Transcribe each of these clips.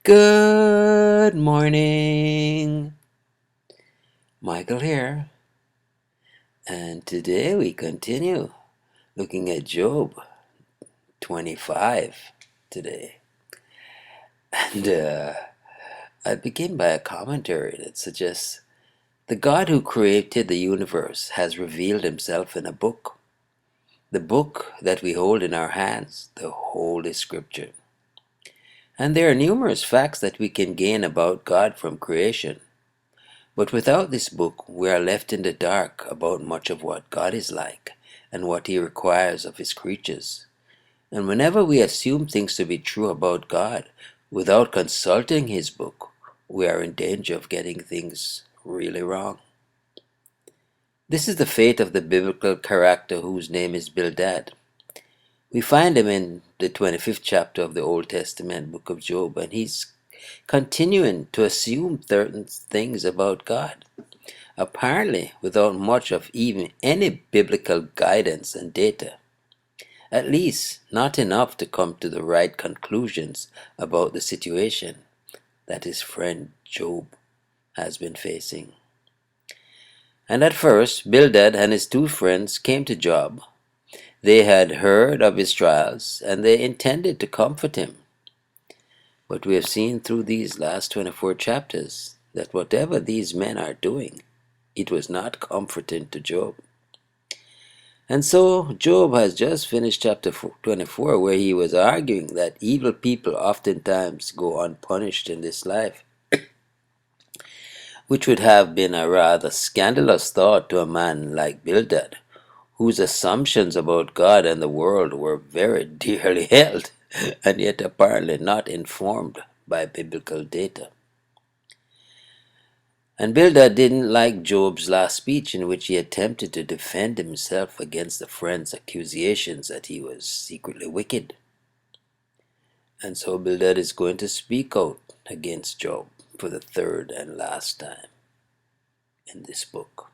Good morning. Michael here, and today we continue looking at Job 25 today. And I begin by a commentary that suggests the God who created the universe has revealed himself in a book, the book that we hold in our hands, the Holy Scripture. And there are numerous facts that we can gain about God from creation. But without this book, we are left in the dark about much of what God is like and what He requires of His creatures. And whenever we assume things to be true about God without consulting His book, we are in danger of getting things really wrong. This is the fate of the biblical character whose name is Bildad. We find him in the 25th chapter of the Old Testament book of Job, and he's continuing to assume certain things about God, apparently without much of even any biblical guidance and data, at least not enough to come to the right conclusions about the situation that his friend Job has been facing. And at first, Bildad and his two friends came to Job. They had heard of his trials and they intended to comfort him. But we have seen through these last 24 chapters that whatever these men are doing, it was not comforting to Job. And so Job has just finished chapter 24, where he was arguing that evil people oftentimes go unpunished in this life, which would have been a rather scandalous thought to a man like Bildad, whose assumptions about God and the world were very dearly held, and yet apparently not informed by biblical data. And Bildad didn't like Job's last speech, in which he attempted to defend himself against a friend's accusations that he was secretly wicked. And so Bildad is going to speak out against Job for the third and last time in this book.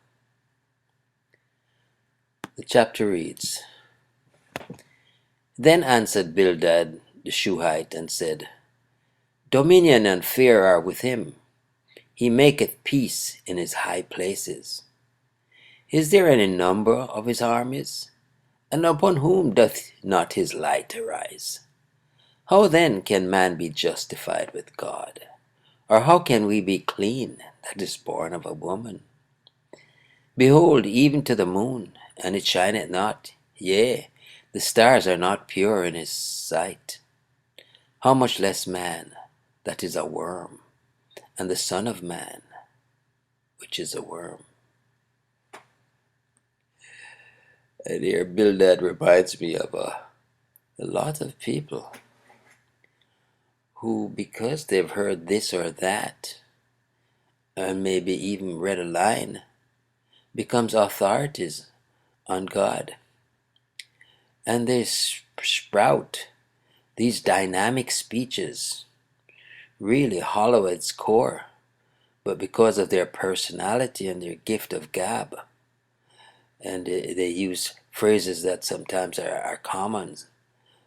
The chapter reads, Then answered Bildad the Shuhite and said, Dominion and fear are with him. He maketh peace in his high places. Is there any number of his armies? And upon whom doth not his light arise? How then can man be justified with God? Or how can we be clean that is born of a woman? Behold, even to the moon, and it shineth not, yea, the stars are not pure in his sight. How much less man, that is a worm, and the Son of Man, which is a worm. And here Bildad reminds me of a lot of people who, because they've heard this or that, and maybe even read a line, becomes authorities on God. And they sprout these dynamic speeches, really hollow at its core, but because of their personality and their gift of gab, and they use phrases that sometimes are common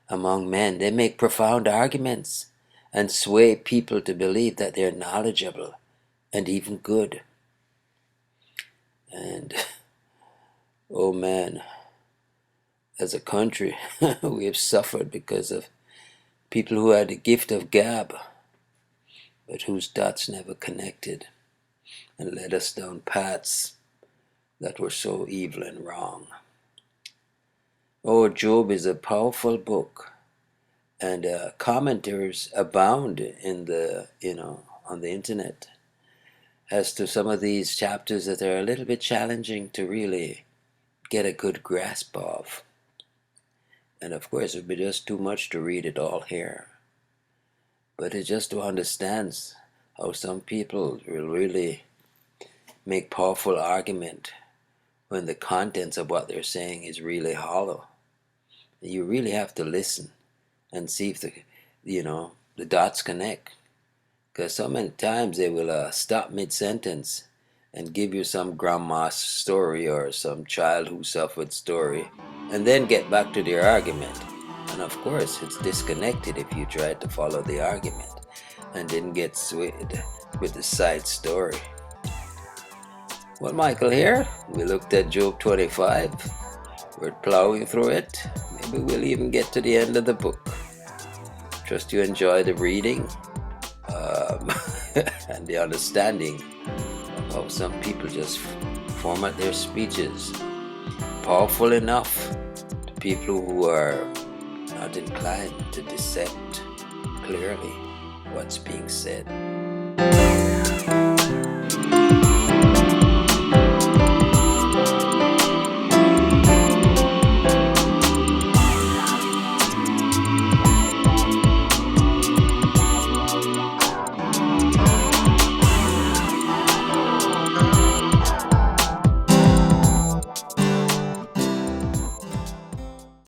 among men, they make profound arguments and sway people to believe that they're knowledgeable and even good. And oh man, as a country, we have suffered because of people who had the gift of gab, but whose dots never connected and led us down paths that were so evil and wrong. Oh, Job is a powerful book, and commentaries abound in the on the internet as to some of these chapters that are a little bit challenging to really get a good grasp of. And of course, it would be just too much to read it all here. But it's just to understand how some people will really make powerful argument when the contents of what they're saying is really hollow. You really have to listen and see if the dots connect. Because so many times they will stop mid-sentence and give you some grandma's story or some child who suffered story, and then get back to their argument. And of course, it's disconnected if you try to follow the argument. and didn't get swayed with the side story. Well, Michael here. We looked at Job 25. We're plowing through it. Maybe we'll even get to the end of the book. Trust you enjoy the reading and the understanding of how some people just format their speeches. Powerful enough to people who are not inclined to dissect clearly what's being said.